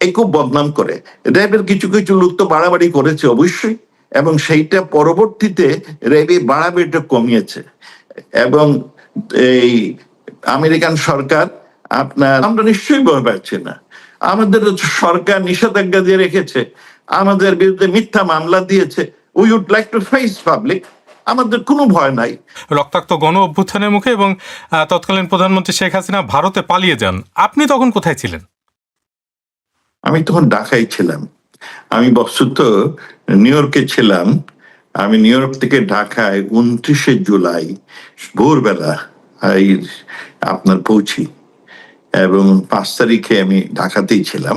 এই খুব বদনাম করে। র্যাবের কিছু কিছু লোক তো বাড়াবাড়ি করেছে অবশ্যই, এবং সেইটা পরবর্তীতে র্যাবে বাড়াবাড়িটা কমিয়েছে। এবং এই আমেরিকান সরকার আপনার, আমরা নিশ্চয়ই ভয় পাচ্ছি না, আমাদের সরকার নিষেধাজ্ঞা দিয়ে রেখেছে, আমাদের বিরুদ্ধে মিথ্যা মামলা দিয়েছে। We would like to face public, আমাদের কোনো ভয় নাই। রক্তাক্ত গণ অভ্যুত্থানের মুখে এবং তৎকালীন প্রধানমন্ত্রী শেখ হাসিনা ভারতে পালিয়ে যান, আপনি তখন কোথায় ছিলেন? আমি তখন ঢাকায় ছিলাম। আমি বস্তুত নিউ ইয়র্কে ছিলাম। আমি নিউ ইয়র্ক থেকে ঢাকায় 29শে জুলাই ভোরবেলা আপনার পৌঁছি, এবং 5 তারিখে আমি ঢাকাতেই ছিলাম।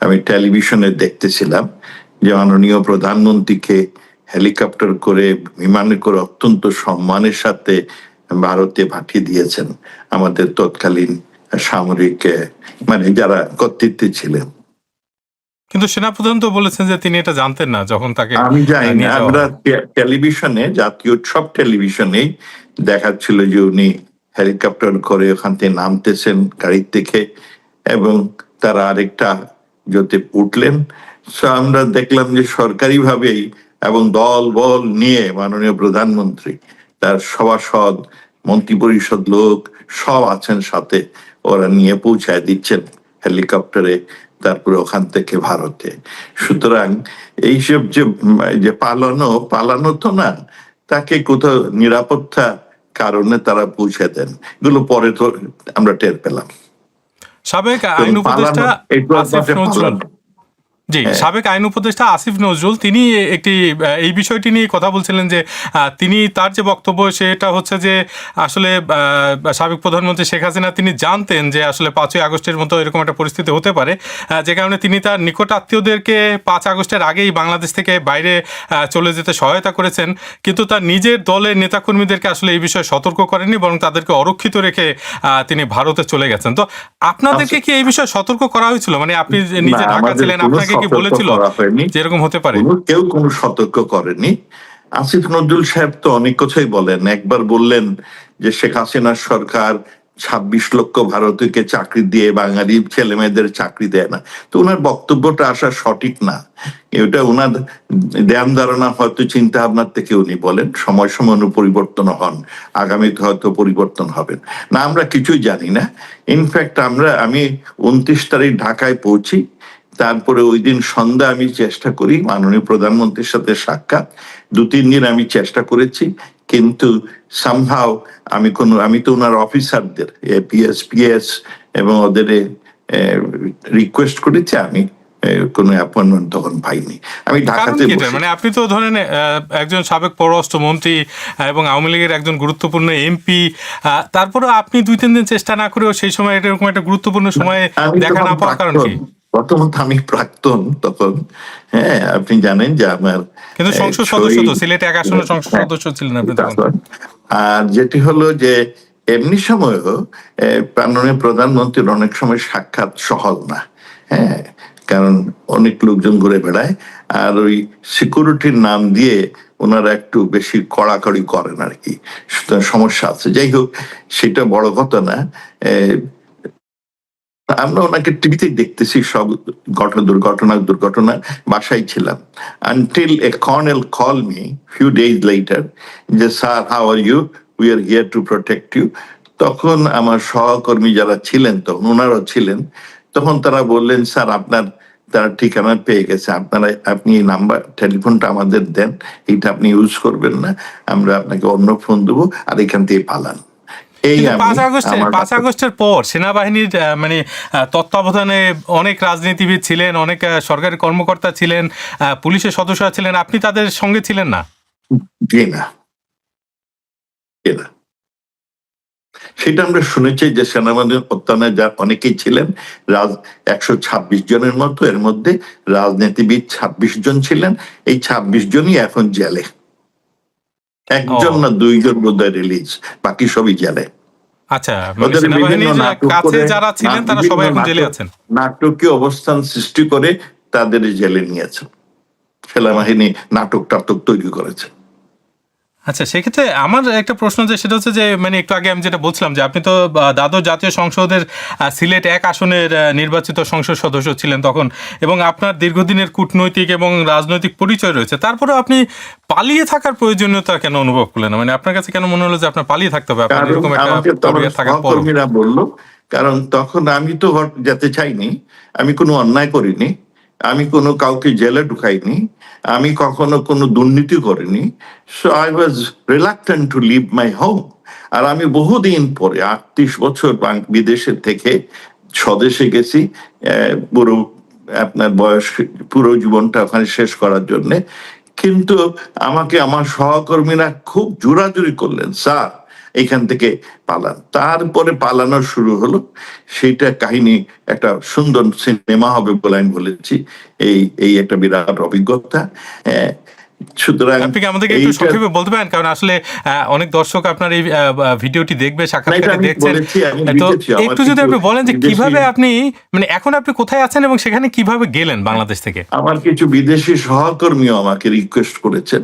আমি টেলিভিশনে দেখতেছিলাম যে মাননীয় প্রধানমন্ত্রীকে হেলিকপ্টার করে, বিমানে করে অত্যন্ত সম্মানের সাথে ভারতে পাঠিয়ে দিয়েছেন আমাদের তৎকালীন সামরিক মানে যারা কর্তৃত্বে ছিলেন। কিন্তু সেনাপ্রধান তো বলেছেন যে তিনি এটা জানতেন না যখন তাকে আমি জানি না, আমরা টেলিভিশনে, জাতীয় সব টেলিভিশনেই দেখাচ্ছিল যে উনি হেলিকপ্টার করে ওখান থেকে নামতেছেন গাড়ি থেকে, এবং তারা আরেকটা যাতে উঠলেন। আমরা দেখলাম যে সরকারি ভাবেই এবং দল বল নিয়ে মাননীয় প্রধানমন্ত্রী, তার সভাসদ, মন্ত্রী পরিষদ লোক সব আছেন সাথে, ওরা নিয়ে পৌঁছায় দিচ্ছেন হেলিকপ্টারে, তারপরে ওখান থেকে ভারতে। সুতরাং এইসব যে পালানো তো না, তাকে কোথাও নিরাপত্তা কারণে তারা পৌঁছে দেন, এগুলো পরে তো আমরা টের পেলাম। সাবেক আইন উপদেষ্টা আসিফ নজরুল, জি, সাবেক আইন উপদেষ্টা আসিফ নজরুল তিনি একটি এই বিষয়টি নিয়ে কথা বলছিলেন যে তিনি, তার যে বক্তব্য সেটা হচ্ছে যে আসলে সাবেক প্রধানমন্ত্রী শেখ হাসিনা তিনি জানতেন যে আসলে 5ই আগস্টের মতো এরকম একটা পরিস্থিতি হতে পারে, যে কারণে তিনি তার নিকট আত্মীয়দেরকে 5 আগস্টের আগেই বাংলাদেশ থেকে বাইরে চলে যেতে সহায়তা করেছেন, কিন্তু তার নিজের দলের নেতাকর্মীদেরকে আসলে এই বিষয়ে সতর্ক করেননি, বরং তাদেরকে অরক্ষিত রেখে তিনি ভারতে চলে গেছেন। তো আপনাদেরকে কি এই বিষয়ে সতর্ক করা হয়েছিল? মানে আপনি নিজে ঢাকা ছিলেন, আপনাকে কি বলেছিল যে এরকম হতে পারে? কেউ কোনো সতর্ক করেনি। আসিফ নজরুল সাহেব তো অনেক কথাই বলেন। একবার বললেন যে শেখ হাসিনার সরকার 26 লক্ষ ভারতীয়কে চাকরি দিয়ে বাঙালি ছেলে মেয়েদের চাকরি দেয় না। তো ওনার বক্তব্যটা আসা সঠিক না, এটা ওনার ধ্যান ধারণা, হয়তো চিন্তা ভাবনার থেকে উনি বলেন। সময় সময় পরিবর্তন হন, আগামীতে হয়তো পরিবর্তন হবেন না, আমরা কিছুই জানি না। ইনফ্যাক্ট আমি 29 তারিখ ঢাকায় পৌঁছি, তারপরে ওই দিন সন্ধ্যা আমি চেষ্টা করি মাননীয় প্রধানমন্ত্রীর সাথে সাক্ষাৎ। 2-3 দিন আমি চেষ্টা করেছি, কিন্তু সামহাও আমি তো ওনার অফিসারদের পিএস এবং ওদের রিকোয়েস্ট করেছি, আমি কোনো অ্যাপয়েন্টমেন্ট তখন পাইনি। আমি ঢাকাতে, মানে আপনি তো ধরেন একজন সাবেক পররাষ্ট্রমন্ত্রী এবং আওয়ামী লীগের একজন গুরুত্বপূর্ণ এমপি, তারপরে আপনি 2-3 দিন চেষ্টা না করেও সেই সময় এরকম একটা গুরুত্বপূর্ণ সময়ে দেখা না পাওয়ার কারণ কি? প্রথমত আমি প্রাক্তন তখন, হ্যাঁ আপনি জানেন যে আমার, কিন্তু সংসদ সদস্য তো, সিলেট 1 আসনের সংসদ সদস্য ছিলেন আপনি তখন। আর যেটি হলো যে এমনি সময়ও মাননীয় প্রধানমন্ত্রীর অনেক সময় সাক্ষাৎ সহজ না, হ্যাঁ, কারণ অনেক লোকজন ঘুরে বেড়ায়, আর ওই সিকিউরিটির নাম দিয়ে ওনারা একটু বেশি কড়াকড়ি করেন আর কি, সমস্যা আছে। যাই হোক, সেটা বড় কথা না। আমরা ওনাকে টিভিতে দেখতেছি সব দুর্ঘটনা, বাসায় ছিলাম। Until a colonel call me few days later যে sir how are you, we are here to protect you. তখন আমার সহকর্মী যারা ছিলেন, তখন ওনারাও ছিলেন, তখন তারা বললেন স্যার আপনার, তার ঠিকানা পেয়ে গেছে, আপনি এই নাম্বার টেলিফোনটা আমাদের দেন, এইটা আপনি ইউজ করবেন না, আমরা আপনাকে অন্য ফোন দেবো, আর এখান থেকে পালান। 5 আগস্টের পর সেনাবাহিনীর মানে তত্ত্বাবধানে অনেক রাজনীতিবিদ ছিলেন, অনেক সরকারি কর্মকর্তা ছিলেন, পুলিশের সদস্য ছিলেন, আপনি তাদের সঙ্গে ছিলেন না? সেটা আমরা শুনেছি যে সেনাবাহিনীর তত্ত্বাবধানে যা অনেকেই ছিলেন, 126 জনের মতো, এর মধ্যে রাজনীতিবিদ 26 জন ছিলেন। এই 26 জনই এখন জেলে, 1 না 2 জন বোধহয় রিলিজ, বাকি সবই জেলে। আচ্ছা, যারা ছিলেন তারা সবাই এখন জেলে আছেন। নাটকীয় অবস্থান সৃষ্টি করে তাদের জেলে নিয়েছে, সেনাবাহিনী নাটক তৈরি করেছে। আচ্ছা, সেক্ষেত্রে আমার একটা প্রশ্ন যে সেটা হচ্ছে যে মানে একটু আগে আমি যেটা বলছিলাম যে আপনি তো দ্বাদশ জাতীয় সংসদের সিলেট 1 আসনের নির্বাচিত সংসদ সদস্য ছিলেন তখন, এবং আপনার দীর্ঘদিনের কূটনৈতিক এবং রাজনৈতিক পরিচয় রয়েছে। তারপরেও আপনি পালিয়ে থাকার প্রয়োজনীয়তা কেন অনুভব করলেন না? মানে আপনার কাছে কেন মনে হলো যে আপনার পালিয়ে থাকতে হবে, আপনার কারণ এরকম একটা আমাকে তো আমার পরিবার থাকার পরও? সহকর্মীরা বলল, কারণ তখন আমি তো যেতে চাইনি, আমি কোনো অন্যায় করিনি, আমি কোনো কাউকে জেলে ঢুকাইনি, আমি কখনো কোনো দুর্নীতি করিনি। So I was reluctant to leave my home. আর আমি বহুদিন পরে 38 বছর বিদেশে থেকে স্বদেশে গেছি, পুরো আপনার বয়স, পুরো জীবনটা ওখানে শেষ করার জন্য। কিন্তু আমাকে আমার সহকর্মীরা খুব জোরাজুরি করলেন, স্যার এখান থেকে পালান। তারপরে পালানো শুরু হলো। সেইটা কাহিনী একটা সুন্দর সিনেমা হবে বলে আমি বলেছি। এই এই একটা বিরাট অভিজ্ঞতা। সুতরাং আপনি কি আমাদেরকে একটু সংক্ষেপে বলতে পারেন, কারণ আসলে অনেক দর্শক আপনার এই ভিডিওটি দেখবে, সাক্ষাৎকারটি দেখছেন, তো একটু যদি আপনি বলেন যে কিভাবে আপনি মানে এখন আপনি কোথায় আছেন এবং সেখানে কিভাবে গেলেন বাংলাদেশ থেকে? আমার কিছু বিদেশি সহকর্মীও আমাকে রিকোয়েস্ট করেছেন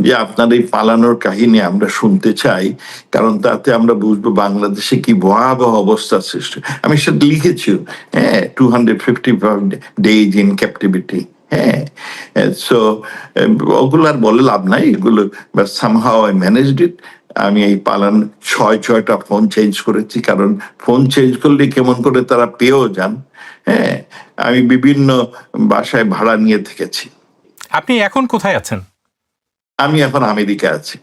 যে আপনার এই পালানোর কাহিনী আমরা শুনতে চাই, কারণ তাতে আমরা বুঝবো বাংলাদেশে কি ভয়াবহ অবস্থা সৃষ্টি। আমি সেটা লিখেছি, 255 days in captivity। হ্যাঁ, সো ওগুলো আর বলে লাভ নাই, এগুলো সামহাউ আই ম্যানেজড ইট। আমি এই পালান 6টা ফোন চেঞ্জ করেছি, কারণ ফোন চেঞ্জ করলে কেমন করে তারা পেয়েও যান। হ্যাঁ, আমি বিভিন্ন বাসায় ভাড়া নিয়ে থেকেছি। আপনি এখন কোথায় আছেন? আমি এখন আমেরিকা আছি।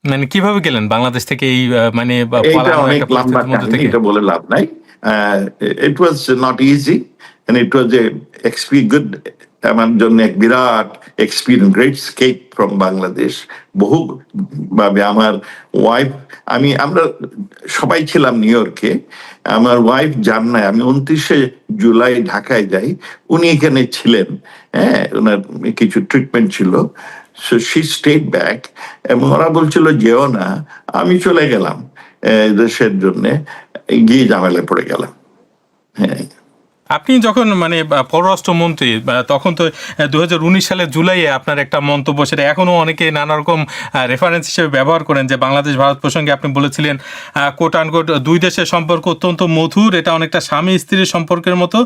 মানে কিভাবে গেলেন বাংলাদেশ থেকে এই মানে এটা অনেক লম্বা কাহিনী, এটা বলে লাভ নাই। It was not easy and it was good, আমার জন্য এক বিরাট experience, great escape from Bangladesh. বহু ভাবে আমার ওয়াইফ, আমরা সবাই ছিলাম নিউ ইয়র্কে, আমার ওয়াইফ যান নাই। আমি 29শে জুলাই ঢাকায় যাই, উনি এখানে ছিলেন। হ্যাঁ, ওনার কিছু ট্রিটমেন্ট ছিল। সো শি স্টেড ব্যাক, এবং ওরা বলছিল যেও না। আমি চলে গেলাম দেশের জন্য, গিয়ে ঝামেলায় পড়ে গেলাম। হ্যাঁ, আপনি যখন মানে পররাষ্ট্রমন্ত্রী, তখন তো 2019 সালের জুলাইয়ে আপনার একটা মন্তব্য, সেটা এখনও অনেকে নানা রকম রেফারেন্স হিসেবে ব্যবহার করেন, যে বাংলাদেশ ভারত প্রসঙ্গে আপনি বলেছিলেন কোট আনকোট, দুই দেশের সম্পর্ক অত্যন্ত মধুর, এটা অনেকটা স্বামী স্ত্রীর সম্পর্কের মতো,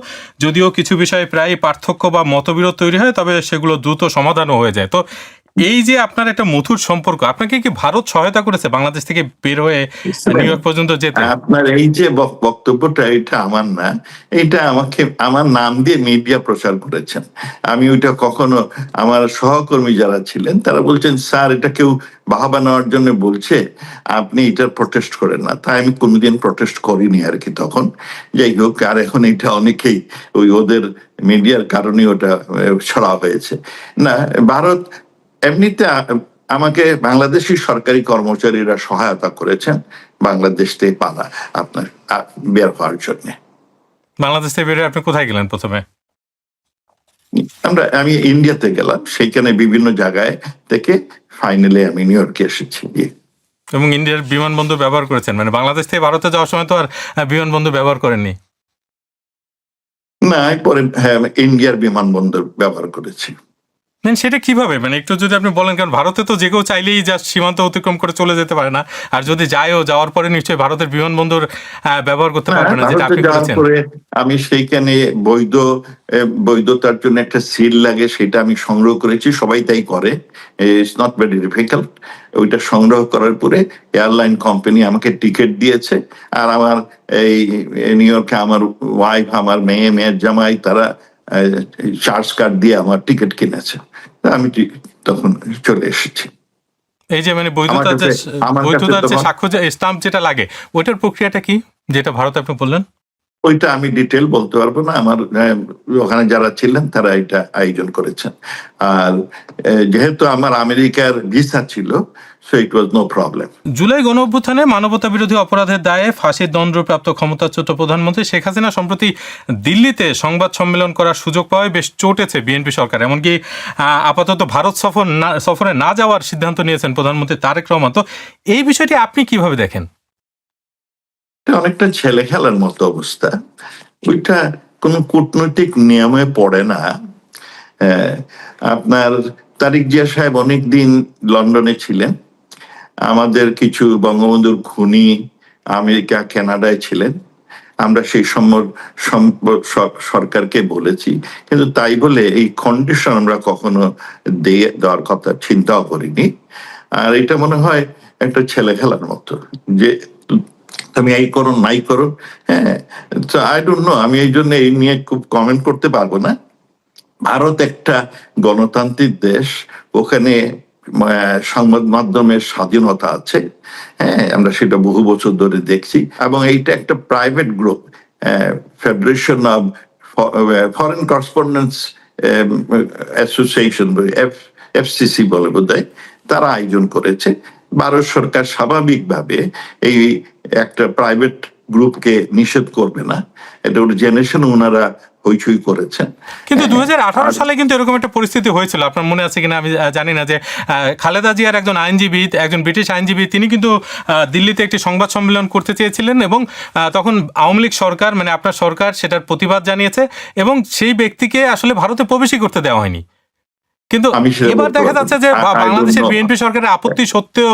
যদিও কিছু বিষয়ে প্রায় পার্থক্য বা মতবিরোধ তৈরি হয়, তবে সেগুলো দ্রুত সমাধানও হয়ে যায়। তো এই যে আপনার একটা মধুর সম্পর্ক, আপনাকে কি ভারত সহায়তা করেছে বাংলাদেশ থেকে বের হয়ে নিউ ইয়র্ক পর্যন্ত যেতে? আপনার এই যে বক্তব্যটা, এটা আমার না, এটা আমাকে আমার নাম দিয়ে মিডিয়া প্রচার করেছেন। আমি ওইটা কখনো, আমার সহকর্মী যারা ছিলেন তারা বলছেন, স্যার এটা কেউ বাহাবা নেওয়ার জন্য বলছে, আপনি এটার প্রটেস্ট করেন না। তাই আমি কোনোদিন প্রটেস্ট করিনি আর কি তখন। যাই হোক, আর এখন এটা অনেকেই ওই ওদের মিডিয়ার কারণে ওটা ছড়া হয়েছে। না, ভারত এমনিতে আমাকে বাংলাদেশি সরকারি কর্মচারীরা সহায়তা করেছেন বাংলাদেশ থেকে আপনার বের হওয়ার জন্য। বাংলাদেশ থেকে বের হয়ে আপনি কোথায় গেলেন প্রথমে? আমি ইন্ডিয়াতে গেলাম, সেইখানে বিভিন্ন জায়গায় থেকে ফাইনালি আমি নিউ ইয়র্কে এসেছি। এবং ইন্ডিয়ার বিমানবন্দর ব্যবহার করেছেন? মানে বাংলাদেশ থেকে ভারতে যাওয়ার সময় তো আর বিমানবন্দর ব্যবহার করেননি? না, পরে হ্যাঁ, ইন্ডিয়ার বিমানবন্দর ব্যবহার করেছি। সেটা কিভাবে, মানে একটু যদি আপনি বলেন, কারণ ভারতে তো যে কেউ চাইলেই জাস্ট সীমান্ত অতিক্রম করে চলে যেতে পারে না, আর যদি যায়ও, যাওয়ার পরে নিশ্চয়ই ভারতের বিমানবন্দর ব্যবহার করতে পারবে না, যেটা আপনি করেছেন। আমি সেইখানে বৈধতার জন্য একটা সিল লাগে, সেটা আমি সংগ্রহ করেছি। সবাই তাই করে, ইটস নট ভেরি ডিফিকাল্ট। ওইটা সংগ্রহ করার পরে এয়ারলাইন কোম্পানি আমাকে টিকিট দিয়েছে, আর আমার এই নিউ ইয়র্কে আমার ওয়াইফ, আমার মেয়ের জামাই, তারা চার্জ কার্ড দিয়ে আমার টিকিট কিনেছে। আমি তখন চলে এসেছি। এই যে মানে বৈধতার যে সাক্ষ্য, যে স্টাম্প যেটা লাগে, ওইটার প্রক্রিয়াটা কি, যেটা ভারতে আপনি বললেন? ওইটা আমি ডিটেল বলতে পারবো না, আমার ওখানে যারা ছিলেন তারা এটা আয়োজন করেছেন। আর যেহেতু আমার আমেরিকার ভিসা ছিল, so it was no problem. July গণঅভ্যুত্থানে মানবতা বিরোধী অপরাধের দায়ে ফাঁসির দণ্ডপ্রাপ্ত ক্ষমতাচ্যুত প্রধানমন্ত্রী শেখ হাসিনা সম্প্রতি দিল্লিতে সংবাদ সম্মেলন করার সুযোগ পাওয়ায় বেশ চটেছে বিএনপি সরকার। এমনকি আপাতত ভারত সফরে না যাওয়ার সিদ্ধান্ত নিয়েছেন প্রধানমন্ত্রী তারেক রহমান। তো এই বিষয়টি আপনি কিভাবে দেখেন? অনেকটা ছেলে খেলার মতো অবস্থা, ওইটা কোন কূটনৈতিক নিয়মে পড়ে না। আপনার তারিক জিয়া সাহেব অনেকদিন লন্ডনে ছিলেন, আমাদের কিছু বঙ্গবন্ধুর খুনি আমেরিকা কানাডায় ছিলেন, আমরা সেই সরকারকে বলেছি, কিন্তু তাই বলে এই কন্ডিশন আমরা কখনো দেওয়ার কথা চিন্তাও করিনি। আর এটা মনে হয় একটা ছেলে খেলার মতো, যে তুমি এই করো নাই করো। হ্যাঁ, তো আই ডোন্ট নো, আমি এই জন্য এই নিয়ে খুব কমেন্ট করতে পারবো না। ভারত একটা গণতান্ত্রিক দেশ, ওখানে সংবাদ মাধ্যমের স্বাধীনতা আছে। হ্যাঁ, আমরা সেটা বহু বছর ধরে দেখছি, এবং এইটা একটা private group, federation of foreign correspondents association, FCC বলে বোধহয়, তারা আয়োজন করেছে। ভারত সরকার স্বাভাবিকভাবে এই একটা প্রাইভেট গ্রুপকে নিষেধ করবে না, এটা ওর জেনারেশন ওনারা হইচই করেছেন। কিন্তু 2018 সালে কিন্তু এরকম একটা পরিস্থিতি হয়েছিল, আপনার মনে আছে কিনা আমি জানি না, যে খালেদা জিয়ার একজন আইনজীবী, একজন ব্রিটিশ আইনজীবী, তিনি কিন্তু দিল্লিতে একটি সংবাদ সম্মেলন করতে চেয়েছিলেন, এবং তখন আওয়ামী লীগ সরকার, মানে আপনার সরকার, সেটার প্রতিবাদ জানিয়েছে, এবং সেই ব্যক্তিকে আসলে ভারতে প্রবেশই করতে দেওয়া হয়নি। কিন্তু এবার দেখা যাচ্ছে যে বাংলাদেশের বিএনপি সরকারের আপত্তি সত্ত্বেও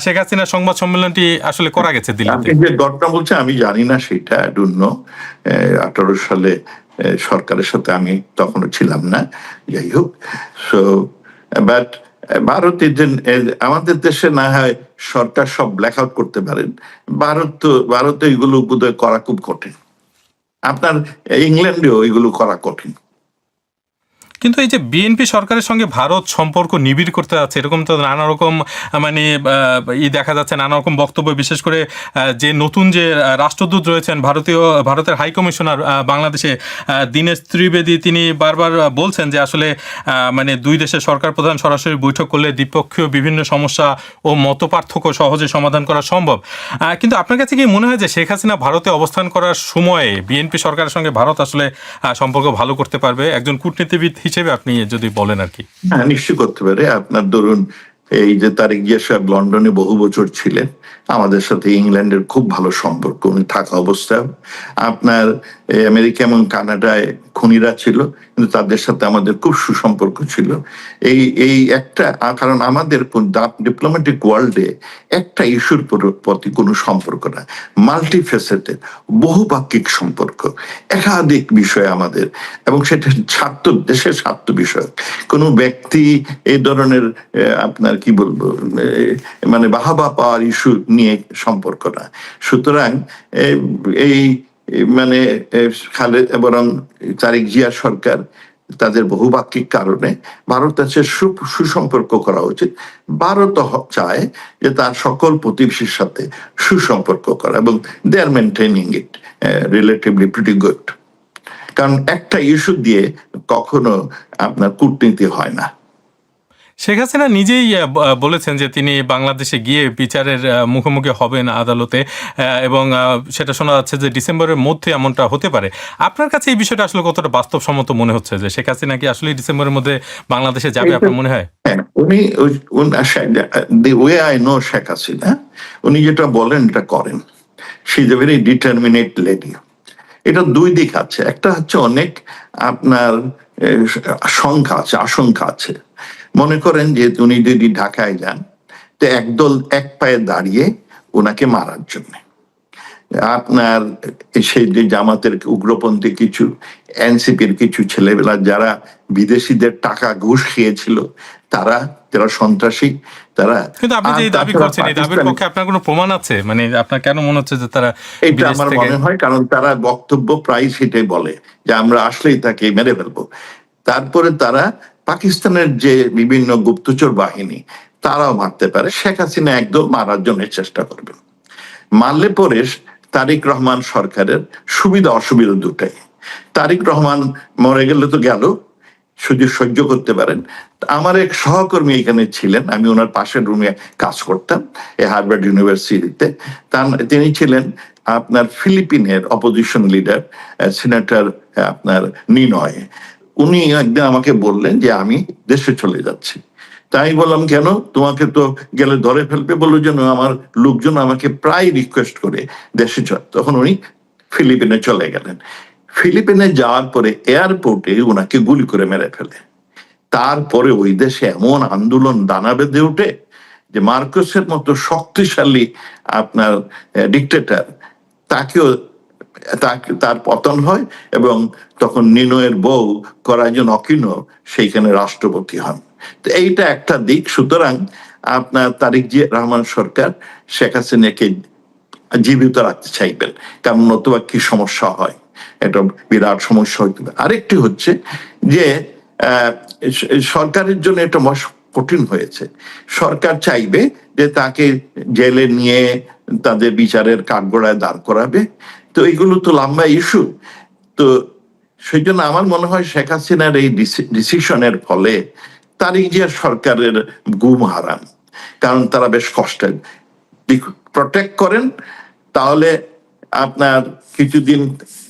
শেখ হাসিনার সংবাদ সম্মেলনটি আসলে করা গেছে দিল্লিতে। যে ঘটনা বলছে আমি জানি না সেটা, 18 সালে সরকারের সাথে আমি তখনও ছিলাম না, যাই হোক। সো বাট ভারতের যে আমাদের দেশে না হয় সরকার সব ব্ল্যাক আউট করতে পারেন, ভারতে এগুলো বোধহয় করা খুব কঠিন। আপনার ইংল্যান্ডেও এগুলো করা কঠিন। কিন্তু এই যে বিএনপি সরকারের সঙ্গে ভারত সম্পর্ক নিবিড় করতে যাচ্ছে, এরকম তো নানা রকম মানে দেখা যাচ্ছে, নানা রকম বক্তব্য, বিশেষ করে যে নতুন যে রাষ্ট্রদূত রয়েছেন ভারতের হাই কমিশনার বাংলাদেশে, দীনেশ ত্রিবেদী, তিনি বারবার বলছেন যে আসলে মানে দুই দেশের সরকার প্রধান সরাসরি বৈঠক করলে দ্বিপক্ষীয় বিভিন্ন সমস্যা ও মতপার্থক্য সহজে সমাধান করা সম্ভব। কিন্তু আপনার কাছে কি মনে হয় যে শেখ হাসিনা ভারতে অবস্থান করার সময়ে বিএনপি সরকারের সঙ্গে ভারত আসলে সম্পর্ক ভালো করতে পারবে? একজন কূটনীতিবিদ হিসেবে আপনি যদি বলেন আর কি। হ্যাঁ, নিশ্চয় করতে পারে। আপনার ধরুন, এই যে তারেক জিয়া সাহেব লন্ডনে বহু বছর ছিলেন, আমাদের সাথে ইংল্যান্ডের খুব ভালো সম্পর্ক উনি থাকা অবস্থায়। আপনার আমেরিকা এবং কানাডায় খুনিরা ছিল, কিন্তু তাদের সাথে আমাদের খুব সুসম্পর্ক ছিল। এই একটা কারণ আমাদের ডিপ্লোম্যাটিক ওয়ার্ল্ডে একটা ইস্যুর প্রতি কোনো সম্পর্ক না, মাল্টিফেসেটেড, বহুপাক্ষিক সম্পর্ক, একাধিক বিষয় আমাদের, এবং সেটা দেশের স্বার্থ বিষয়। কোনো ব্যক্তি এই ধরনের আপনার কি বলবো, মানে বাহাবা পাওয়ার ইস্যু নিয়ে সম্পর্ক না। সুতরাং এই মানে বরং তারেক জিয়া সরকার তাদের বহুপাক্ষিক কারণে ভারতের সাথে সুসম্পর্ক করা উচিত। ভারত চায় যে তার সকল প্রতিবেশীর সাথে সুসম্পর্ক করা, এবং they are maintaining it relatively pretty good. কারণ একটা ইস্যু দিয়ে কখনো আপনার কূটনীতি হয় না। শেখ হাসিনা নিজেই বলেছেন যে তিনি বাংলাদেশে গিয়ে বিচারের মুখোমুখি হবেন আদালতে, এবং সেটা শোনা যাচ্ছে যে ডিসেম্বরের মধ্যে এমনটা হতে পারে। আপনার কাছে এই বিষয়টা আসলে কতটা বাস্তবসম্মত মনে হচ্ছে, যে শেখ হাসিনা কি আসলে ডিসেম্বরের মধ্যে বাংলাদেশে যাবে, আপনার মনে হয়? উনি আই নো শেখ হাসিনা, উনি যেটা বলেন এটা করেন। She is a very determinant lady. এটা দুই দিক আছে, একটা হচ্ছে অনেক আপনার আশঙ্কা আছে। মনে করেন যে উনি যদি ঢাকায় যান, তো একদল এক পায়ে দাঁড়িয়ে ওনাকে মারার জন্য, আপনার সেই যে জামাতের উগ্রপন্থী কিছু, এনসিপির কিছু ছেলেবেলা যারা বিদেশিদের টাকা ঘুষ খেয়েছিল, তারা সন্ত্রাসী, তারা। কিন্তু আপনি যে দাবি করছেন, এই দাবির পক্ষে আপনার কোনো প্রমাণ আছে? মানে আপনার কেন মনে হচ্ছে যে তারা? এটা আমার মনে হয় কারণ তারা বক্তব্য প্রায় সেটাই বলে যে আমরা আসলেই তাকে মেরে ফেলবো। তারপরে তারা পাকিস্তানের যে বিভিন্ন গুপ্তচর বাহিনী, তারাও মারতে পারে। শেখ হাসিনা একদম মারার জন্য চেষ্টা করবেন। মারলে পরে তারেক রহমান সরকারের সুবিধা অসুবিধা দুটাই। তারেক রহমান মরে গেলে তো গেল, শুধু সহ্য করতে পারেন। আমার এক সহকর্মী এখানে ছিলেন, আমি ওনার পাশের রুমে কাজ করতাম হার্ভার্ড ইউনিভার্সিটিতে। তিনি ছিলেন আপনার ফিলিপিনের অপোজিশন লিডার, সিনেটর আপনার নিনয়। উনি একদিন আমাকে বললেন যে আমি দেশে চলে যাচ্ছি। তাই বললাম কেন? তোমাকে তো গেলে ধরে ফেলবে, বললো যেন আমার লোকজন আমাকে প্রায় রিকোয়েস্ট করে দেশে চলে। তখন উনি ফিলিপিনে চলে গেলেন। ফিলিপিনে যাওয়ার পরে এয়ারপোর্টে ওনাকে গুলি করে মেরে ফেলে। তারপরে ওই দেশে এমন আন্দোলন দানা বেঁধে ওঠে যে মার্কোসের মতো শক্তিশালী আপনার ডিক্টেটর তাকেও তার পতন হয়, এবং তখন নিনোয়ের বউ করাইজন অকিনো সেইখানে রাষ্ট্রপতি হন। তো এইটা একটা দিক। সুতরাং আপনার তারেক জিয়া রহমান সরকার শেখ হাসিনাকে জীবিত রাখতে চাইবেন, কারণ নতুবা কি সমস্যা হয়, এটা বিরাট সমস্যা হইতে পারে। আরেকটি হচ্ছে যে সরকারের জন্য এটা কঠিন হয়েছে। সরকার চাইবে যে তাকে জেলে নিয়ে তাদের বিচারের কাঠগড়ায় দাঁড় করাবে, তো এগুলো তো লম্বা ইস্যু। তো সেই জন্য আমার মনে হয় শেখ হাসিনার এই ডিসিশনের ফলে তারেক জিয়া সরকারের গুম হারান, কারণ তারা বেশ কষ্টে প্রটেক্ট করেন, তাহলে আপনার কিছুদিন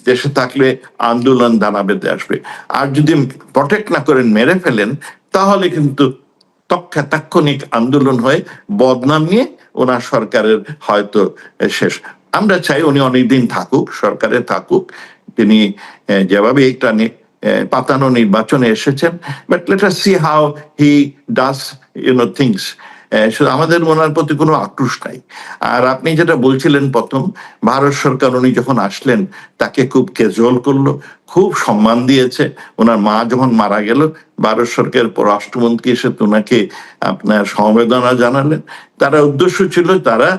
দেশে থাকলে আন্দোলন দানা বেঁধে আসবে। আর যদি প্রটেক্ট না করেন, মেরে ফেলেন, তাহলে কিন্তু তাৎক্ষণিক আন্দোলন হয়ে বদনাম নিয়ে ওনার সরকারের হয়তো শেষ। আমরা চাই উনি অনেকদিন থাকুক, সরকারে থাকুক, তিনি যেভাবে একটা পাতানো নির্বাচনে এসেছেন, but let us see how he does things. আমাদের ওনার প্রতি কোনো আক্রোশ নাই। আর আপনি যেটা বলছিলেন প্রথম, ভারত সরকার উনি যখন আসলেন তাকে খুব ক্যাজুয়াল করলো, খুব সম্মান দিয়েছে। ওনার মা যখন মারা গেল, ভারত সরকারের পররাষ্ট্রমন্ত্রী এসে ওনাকে আপনার সমবেদনা জানালেন। তারা উদ্দেশ্য ছিল তারা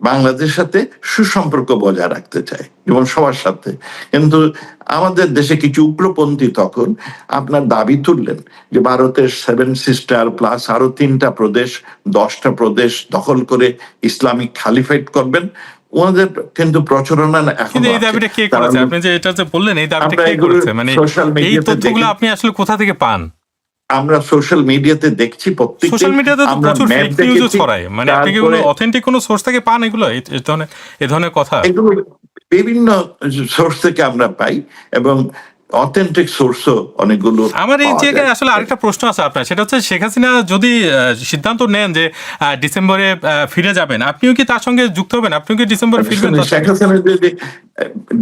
বাংলাদেশের সাথে সুসম্পর্ক বজায় রাখতে চায় এবং সবার সাথে। কিন্তু আমাদের দেশে কিছু উগ্রপন্থী তখন আপনার দাবি তুললেন যে ভারতের 7 সিস্টার প্লাস আরো 3টা প্রদেশ, 10টা প্রদেশ দখল করে ইসলামিক খালিফাইট করবেন। ওনাদের কিন্তু প্রচারণা এখন। এই দাবিটা কে করেছে? আপনি যে এটা যে বললেন, এই দাবিটা কে করেছে? মানে এই তথ্যগুলো আপনি আসলে কোথা থেকে পান? আমরা সোশ্যাল মিডিয়াতে দেখছি, প্রত্যেকদিন সোশ্যাল মিডিয়াতে তো প্রচুর ফেক নিউজ ছড়ায়। মানে আপনি কি কোনো অথেন্টিক কোনো সোর্স থেকে পান এগুলো, এই ধরনের কথা? এগুলো বিভিন্ন সোর্স থেকে আমরা পাই, এবং অথেন্টিক সোর্সও অনেকগুলো। আমার এই জায়গায় আসলে আরেকটা প্রশ্ন আছে আপনার, সেটা হচ্ছে শেখ হাসিনা যদি সিদ্ধান্ত নেন যে ডিসেম্বরে ফিরে যাবেন, আপনিও কি তার সঙ্গে যুক্ত হবেন? আপনিও কি ডিসেম্বরে ফিরবেন? শেখ হাসিনা যদি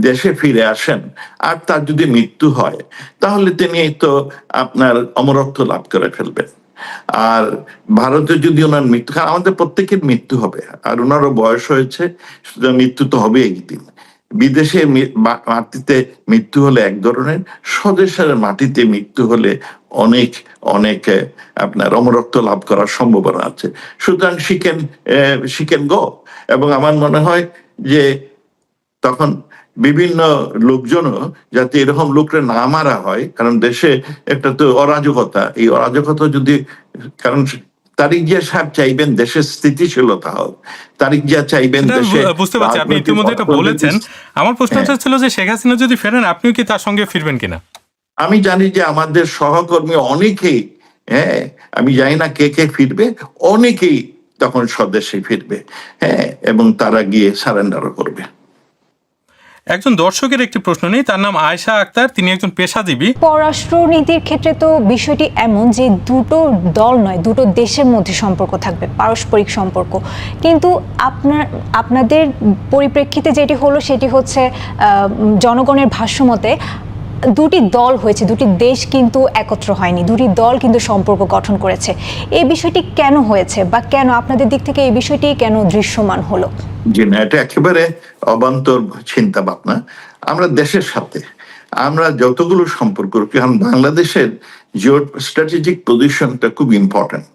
দেশে ফিরে আসেন আর তার যদি মৃত্যু হয়, তাহলে তিনি তো আপনার অমরত্ব লাভ করে ফেলবেন। আর ভারতে যদি ওনার মৃত্যু, আমাদের প্রত্যেকের মৃত্যু হবে, আর ওনারও বয়স হয়েছে, মৃত্যু তো হবে একদিন। বিদেশে মাটিতে মৃত্যু হলে এক ধরনের, স্বদেশের মাটিতে মৃত্যু হলে অনেক অনেক আপনার অমরত্ব লাভ করার সম্ভাবনা আছে। সুতরাং শিখেন গো। এবং আমার মনে হয় যে তখন বিভিন্ন লোকজনও যাতে এরকম লোকরে না মারা হয়, কারণ দেশে একটা তো অরাজকতা, এই অরাজকতা যদি, কারণ তারেক জিয়া সাহেব চাইবেন দেশের স্থিতিশীলতা হোক, তারেক জিয়া চাইবেন দেশে। বুঝতে পারছি, আপনি ইতিমধ্যে এটা বলেছেন। আমার প্রশ্নটা ছিল যে শেখ হাসিনা যদি ফেরেন, আপনিও কি তার সঙ্গে ফিরবেন কিনা? আমি জানি যে আমাদের সহকর্মী অনেকেই, আমি জানি না কে কে ফিরবে, অনেকেই তখন স্বদেশে ফিরবে, এবং তারা গিয়ে সারেন্ডারও করবে। একজন দর্শকের একটি প্রশ্ন নেই, তার নাম আয়েশা আক্তার, তিনি একজন পেশাজীবী। পররাষ্ট্রনীতির ক্ষেত্রে তো বিষয়টি এমন যে দুটো দল নয়, দুটো দেশের মধ্যে সম্পর্ক থাকবে, পারস্পরিক সম্পর্ক। কিন্তু আপনাদের পরিপ্রেক্ষিতে যেটি হলো সেটি হচ্ছে জনগণের ভাষ্যমতে দুটি দল হয়েছে, দুটি দেশ কিন্তু একত্র হয়নি, দুটি দল কিন্তু সম্পর্ক গঠন করেছে। এই বিষয়টি কেন হয়েছে, বা কেন আপনাদের দিক থেকে এই বিষয়টি কেন দৃশ্যমান হলো? জি না, এটা একেবারে অবান্তর চিন্তা ভাবনা। আমরা দেশের সাথে আমরা যতগুলো সম্পর্ক, কারণ বাংলাদেশের জিও স্ট্র্যাটেজিক পজিশনটা খুব ইম্পর্টেন্ট।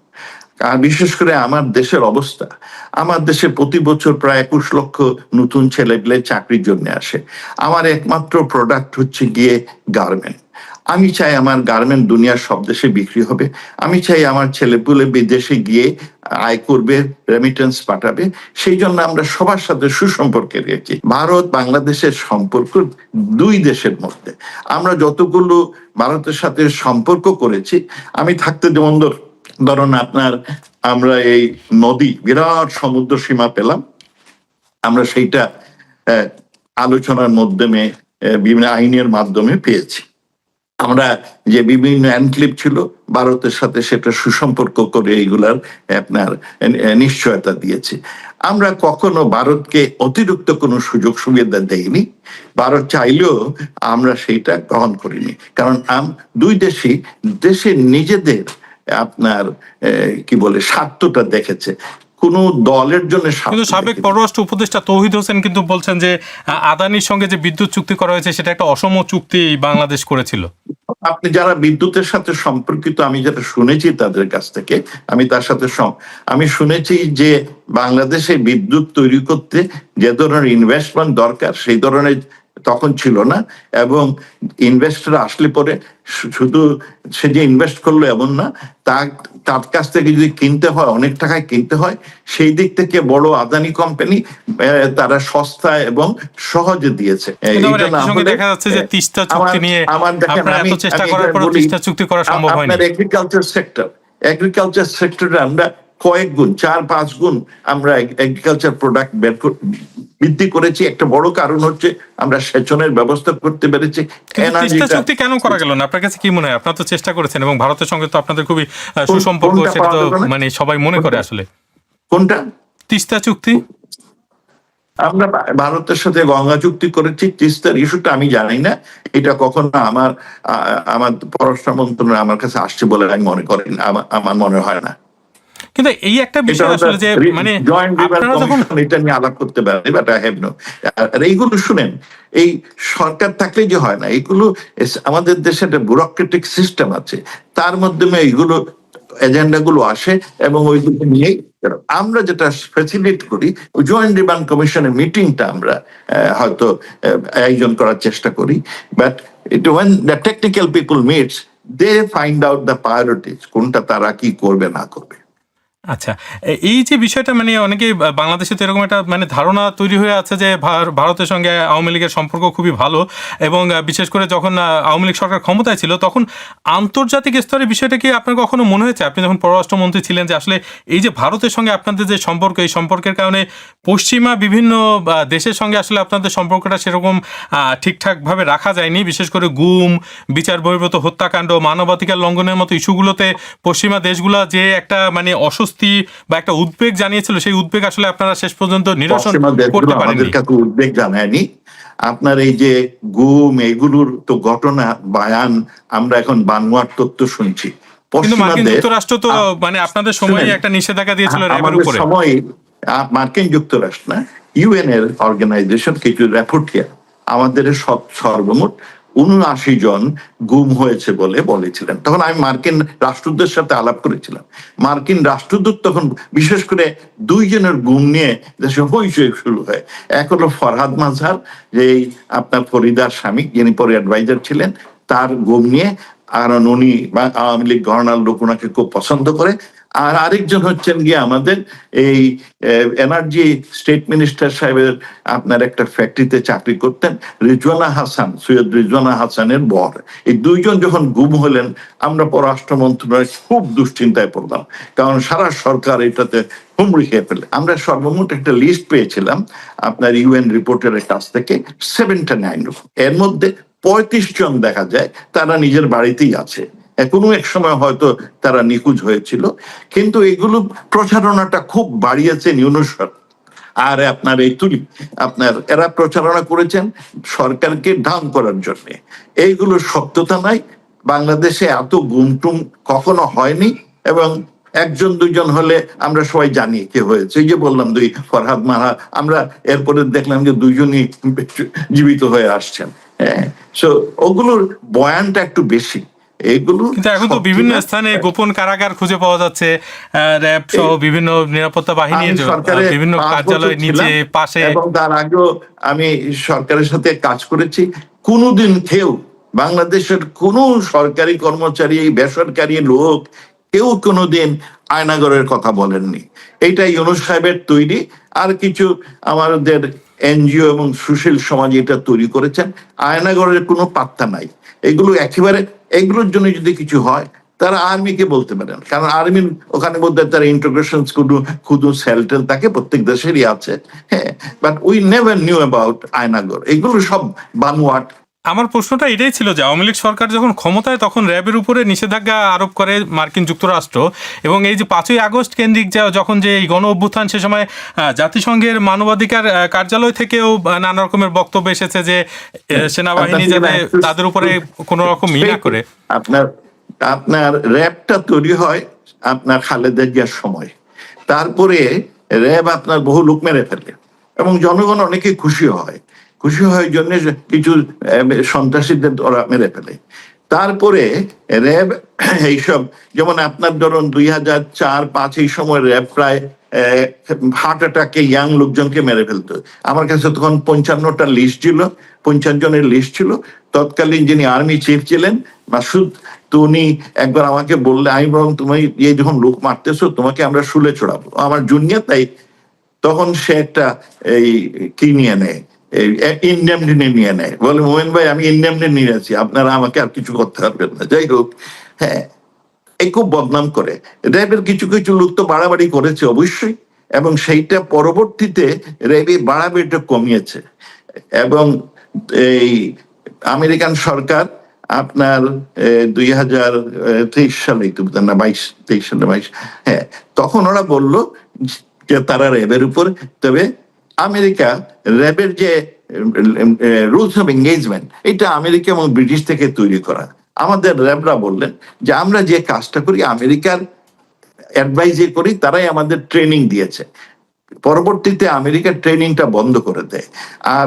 আর বিশেষ করে আমার দেশের অবস্থা, আমার দেশে প্রতি বছর প্রায় 21 লক্ষ নতুন ছেলেপেলে চাকরির জন্য আসে। আমার একমাত্র প্রোডাক্ট হচ্ছে গিয়ে গার্মেন্ট। আমি চাই আমার গার্মেন্ট দুনিয়ার সব দেশে বিক্রি হবে। আমি চাই আমার ছেলেপুলে বিদেশে গিয়ে আয় করবে, রেমিটেন্স পাঠাবে। সেই জন্য আমরা সবার সাথে সুসম্পর্কে রয়েছি। ভারত বাংলাদেশের সম্পর্ক দুই দেশের মধ্যে আমরা যতগুলো ভারতের সাথে সম্পর্ক করেছি, আমি থাকতে যেমন ধরুন আপনার আমরা এই নদী, বিরাট সমুদ্র সীমা পেলাম, আমরা সেইটা আলোচনার মাধ্যমে, বিভিন্ন আইনের মাধ্যমে পেয়েছি। আমরা যে বিভিন্ন এনক্লেভ ছিল ভারতের সাথে, সেটা সুসম্পর্ক করে এইগুলার আপনার নিশ্চয়তা দিয়েছি। আমরা কখনো ভারতকে অতিরিক্ত কোনো সুযোগ সুবিধা দেইনি, ভারত চাইলেও আমরা সেইটা গ্রহণ করিনি। কারণ দুই দেশের নিজেদের আপনার কি বলে স্বার্থটা দেখেছে, কোন দলের জন্য। কিন্তু সাবেক পররাষ্ট্র উপদেষ্টা তৌহিদ হোসেন কিন্তু বলছেন যে আদানির সঙ্গে যে বিদ্যুৎ চুক্তি করা হয়েছে সেটা একটা অসম চুক্তি বাংলাদেশ করেছিল। আপনি যারা বিদ্যুতের সাথে সম্পর্কিত, আমি যেটা শুনেছি তাদের কাছ থেকে, আমি তার সাথে আমি শুনেছি যে বাংলাদেশে বিদ্যুৎ তৈরি করতে যে ধরনের ইনভেস্টমেন্ট দরকার সেই ধরনের তখন ছিল না, এবং ইনভেস্টর আসলে পরে শুধু সে যে ইনভেস্ট করলো এমন না, তার কাছ থেকে যদি কিনতে হয় অনেক টাকায় কিনতে হয়। সেই দিক থেকে বড় আদানি কোম্পানি তারা সস্তা এবং সহজে দিয়েছে। দেখা যাচ্ছে যে তিস্তা চুক্তি নিয়ে আপনারা এত চেষ্টা করার পর তিস্তা চুক্তি করা সম্ভব হয়নি। আপনার এগ্রিকালচার সেক্টরে আমরা কয়েক গুণ, 4-5 গুণ আমরা এগ্রিকালচার প্রোডাক্ট বৃদ্ধি করেছি। একটা বড় কারণ হচ্ছে আমরা সেচনের ব্যবস্থা করতে পেরেছি। তিস্তা চুক্তি কেন করা গেল না আপনার কাছে কি মনে হয়? আপনারা তো চেষ্টা করেছেন এবং ভারতের সঙ্গে তো আপনাদের খুবই সুসম্পর্ক, সেটা তো মানে সবাই মনে করে। আসলে কোনটা? তিস্তা চুক্তি। আমরা ভারতের সাথে গঙ্গা চুক্তি করেছি, তিস্তার ইস্যুটা আমি জানি না, এটা কখনো আমার পররাষ্ট্র মন্ত্রণালয় আমার কাছে আসছে বলে আমি মনে করি না, আমার মনে হয় না। কিন্তু এই একটা বিষয় আসলে যে মানে আপনারা যখন এটা নিয়ে আলাপ করতে পারেন, বাট আই হ্যাভ নো। আর এইগুলো শুনেন, এই সরকার থাকলে যে হয় না, এইগুলো আমাদের দেশে একটা ব্যুরোক্রেটিক সিস্টেম আছে, তার মাধ্যমে এইগুলো এজেন্ডা গুলো আসে এবং ওইগুলো নিয়েই আমরা যেটা ফ্যাসিলিটেট করি, জয়েন্ট ডিমান্ড কমিশনের মিটিংটা আমরা হয়তো আয়োজন করার চেষ্টা করি, but when the technical people meets, they find out the priorities, কোনটা তারা কি করবে না করবে। আচ্ছা, এই যে বিষয়টা মানে অনেকে বাংলাদেশে তো এরকম একটা মানে ধারণা তৈরি হয়ে আছে যে ভারতের সঙ্গে আওয়ামী লীগের সম্পর্ক খুবই ভালো, এবং বিশেষ করে যখন আওয়ামী লীগ সরকার ক্ষমতায় ছিল তখন আন্তর্জাতিক স্তরে বিষয়টা কি আপনার কখনো মনে হয়েছে, আপনি যখন পররাষ্ট্রমন্ত্রী ছিলেন, যে আসলে এই যে ভারতের সঙ্গে আপনাদের যে সম্পর্ক, এই সম্পর্কের কারণে পশ্চিমা বিভিন্ন দেশের সঙ্গে আসলে আপনাদের সম্পর্কটা সেরকম ঠিকঠাকভাবে রাখা যায়নি, বিশেষ করে গুম, বিচার বহির্ভূত হত্যাকাণ্ড, মানবাধিকার লঙ্ঘনের মতো ইস্যুগুলোতে পশ্চিমা দেশগুলো যে একটা মানে অস্বস্তি বা একটা উদ্বেগ জানিয়েছিল, সেই উদ্বেগ আসলে আপনারা শেষ পর্যন্ত নিরসন করতে পারেননি। উদ্বেগ জানায়নি। আপনার এই যে গুম, এগুলোর তো ঘটনা বায়ান আমরা এখন বানোয়ার তথ্য শুনছি। কিন্তু মার্কিন যুক্তরাষ্ট্র তো মানে আপনাদের সময় একটা নিষেধাজ্ঞা দিয়েছিল র্যাবের উপরে। সময় মার্কিন যুক্তরাষ্ট্র না, ইউএন এর অর্গানাইজেশন কিছু রিপোর্ট আমাদের সর্বমোট 79 জন গুম হয়েছে বলে বলেছিলেন। তখন আমি মার্কিন রাষ্ট্রদূতের সাথে আলাপ করেছিলাম। মার্কিন রাষ্ট্রদূত তখন বিশেষ করে 2 জনের গুম নিয়ে দেশে হইচই শুরু হয়। এক হলো ফরহাদ মাজহার, যে আপনার ফরিদার স্বামী, যিনি পরে অ্যাডভাইজার ছিলেন, তার গুম নিয়ে, কারণ উনি আওয়ামী লীগ ঘরানার লোক ওনাকে খুব পছন্দ করে। আর আরেকজন হচ্ছেন গিয়ে আমাদের এই এনার্জি স্টেট মিনিস্টার সাহেবের আপনার একটা ফ্যাক্টরিতে চাকরি করতেন, রিজওয়ানা হাসান, সৈয়দ রিজওয়ানা হাসানের বর। এই 2 জন যখন গুম হলেন, আমরা পররাষ্ট্র মন্ত্রণালয় খুব দুশ্চিন্তায় পড়লাম, কারণ সারা সরকার এটাতে হুমড়ি খেয়ে ফেলে। আমরা সর্বমোট একটা লিস্ট পেয়েছিলাম আপনার ইউএন রিপোর্টের কাছ থেকে 79। এর মধ্যে 35 জন দেখা যায় তারা নিজের বাড়িতেই আছে, কোনো এক সময় হয়তো তারা নিখোঁজ হয়েছিল। কিন্তু এগুলো প্রচারণাটা খুব বাড়িয়েছেন ইউনূস সরকার আর আপনার এই আপনার এরা প্রচারণা করেছেন সরকারকে ডাউন করার জন্য। এইগুলো সত্যতা নাই। বাংলাদেশে এত গুমটুম কখনো হয়নি, এবং 1-2 জন হলে আমরা সবাই জানি কে হয়েছে। এই যে বললাম 2 ফরহাদ মাহা, আমরা এরপরে দেখলাম যে 2 জনই জীবিত হয়ে আসছেন। হ্যাঁ, সো ওগুলোর বয়ানটা একটু বেশি। কিন্তু এখন তো বিভিন্ন স্থানে গোপন কারাগার খুঁজে পাওয়া যাচ্ছে, র‍্যাব সহ বিভিন্ন নিরাপত্তা বাহিনীর বিভিন্ন কার্যালয় নিচে পাশে। এবং তার আগেও আমি সরকারের সাথে কাজ করেছি। কোনোদিন কেউ বাংলাদেশের কোনো সরকারি কর্মচারী, বেসরকারি লোক কেউ কোনোদিন আয়নাগরের কথা বলেননি। এইটা ইউনূস সাহেবের তৈরি, আর কিছু আমাদের এনজিও এবং সুশীল সমাজ এটা তৈরি করেছেন। আয়নাগরের কোনো পাত্তা নাই। এগুলো একেবারে, এগুলোর জন্য যদি কিছু হয় তারা আর্মিকে বলতে পারেন, কারণ আর্মির ওখানে মধ্যে তারা ইন্টিগ্রেশন খুদু সেলটেল তাকে প্রত্যেক দেশেরই আছে। হ্যাঁ, but we never knew about Aynaghor. এগুলো সব বানোয়াট। আমার প্রশ্নটা এটাই ছিল যে আওয়ামী লীগ সরকার যখন ক্ষমতায় তখন র্যাবের উপরে নিষেধাজ্ঞা আরোপ করে মার্কিন যুক্তরাষ্ট্র, এবং এই যে 5ই আগস্ট কেন্দ্রিক যখন যে এই গণ অভ্যুত্থান, সে সময় জাতিসংঘের মানবাধিকার কার্যালয় থেকেও নানা রকমের বক্তব্য এসেছে যে সেনাবাহিনী যাতে তাদের উপরে কোনো রকম ই না করে। আপনার আপনার র্যাবটা তৈরি হয় আপনার খালেদা জিয়ার সময়, তারপরে র্যাব আপনার বহু লোক মেরে ফেলে এবং জনগণ অনেকে খুশি হয় জন্য কিছু সন্ত্রাসীদের ওরা মেরে ফেলে। তারপরে র্যাব এইসব, যেমন আপনার ধরুন 2004-05 এই সময় র্যাব প্রায় হার্ট অ্যাটাকে ইয়াং লোকজনকে মেরে ফেলতো। আমার কাছে তখন 55টা লিস্ট ছিল, 50 জনের লিস্ট ছিল। তৎকালীন যিনি আর্মি চিফ ছিলেন মাসুদ, তো উনি একবার আমাকে বললে, আমি বরং তুমি এই যখন লোক মারতেছো তোমাকে আমরা শুলে চড়াবো। আমার জুনিয়র তাই, তখন সে একটা এই কি নিয়ে নেয়, ইনডেমনিটি নিয়ে নেয়, বলে মোমেন ভাই আমি ইনডেমনিটি নিয়ে আছি, আপনারা আমাকে আর কিছু করতে পারবেন না। যাই হোক, হ্যাঁ, এই খুব বদনাম করে। র্যাবের কিছু কিছু লোক তো বাড়াবাড়ি করেছে অবশ্যই, এবং সেইটা পরবর্তীতে র্যাবে বাড়াবাড়িটা কমিয়েছে। এবং এই আমেরিকান সরকার আপনার 2023 সালে না 23 সালে 22, হ্যাঁ, তখন ওরা বলল যে তারা র্যাবের উপর, তবে আমেরিকা র্যাবের যে রুলস অফ এঙ্গেজমেন্ট, এটা আমেরিকা এবং ব্রিটিশ থেকে তৈরি করা। আমাদের র্যাবরা বললেন যে আমরা যে কাজটা করি আমেরিকার অ্যাডভাইজে করি, তারাই আমাদের ট্রেনিং দিয়েছে। পরবর্তীতে আমেরিকার ট্রেনিংটা বন্ধ করে দেয়, আর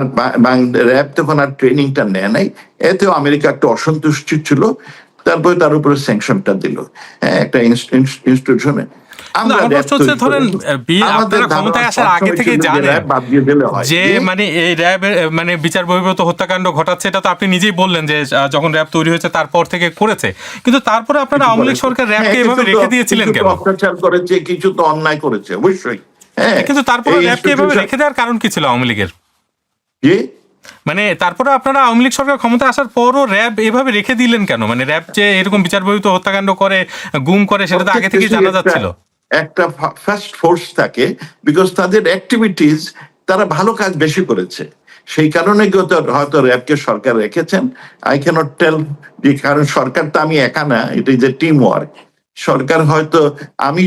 র্যাব তখন আর ট্রেনিংটা নেয় নাই। এতেও আমেরিকা একটা অসন্তুষ্ট ছিল, তারপরে তার উপরে স্যাংশনটা দিল একটা ইনস্টিটিউশনে। ধরেন আপনারা ক্ষমতায় আসার আগে থেকে জানেন যে মানে এই র্যাবের মানে বিচার বহির্ভূত হত্যাকাণ্ড ঘটাচ্ছে, এটা তো আপনি নিজেই বললেন যে যখন র্যাব তৈরি হয়েছে তারপর থেকে করেছে, কিন্তু তারপরে আপনারা আওয়ামী লীগ সরকার র্যাবকে এভাবে রেখে দিয়েছিলেন কেন? অত্যাচার করেছে, কিছু তো অন্যায় করেছে অবশ্যই, হ্যাঁ, কিন্তু তারপরে র্যাবকে এভাবে রেখে দেওয়ার কারণ কি ছিল আওয়ামী লীগের? মানে তারপরে আপনারা আওয়ামী লীগ সরকার ক্ষমতা আসার পরও র্যাব এভাবে রেখে দিলেন কেন? মানে র্যাব যে এরকম বিচার বহির্ভূত হত্যাকাণ্ড করে, গুম করে, সেটা তো আগে থেকেই জানা যাচ্ছিল। একটা ফার্স্ট ফোর্স থাকে, বিকজ তাদের অ্যাক্টিভিটিস, তারা ভালো কাজ বেশি করেছে, সেই কারণে হয়তো র্যাবকে সরকার রেখেছেন। আই ক্যানট টেল, কারণ সরকার তো আমি একা না, it is a team work. সরকার হয়তো, আমি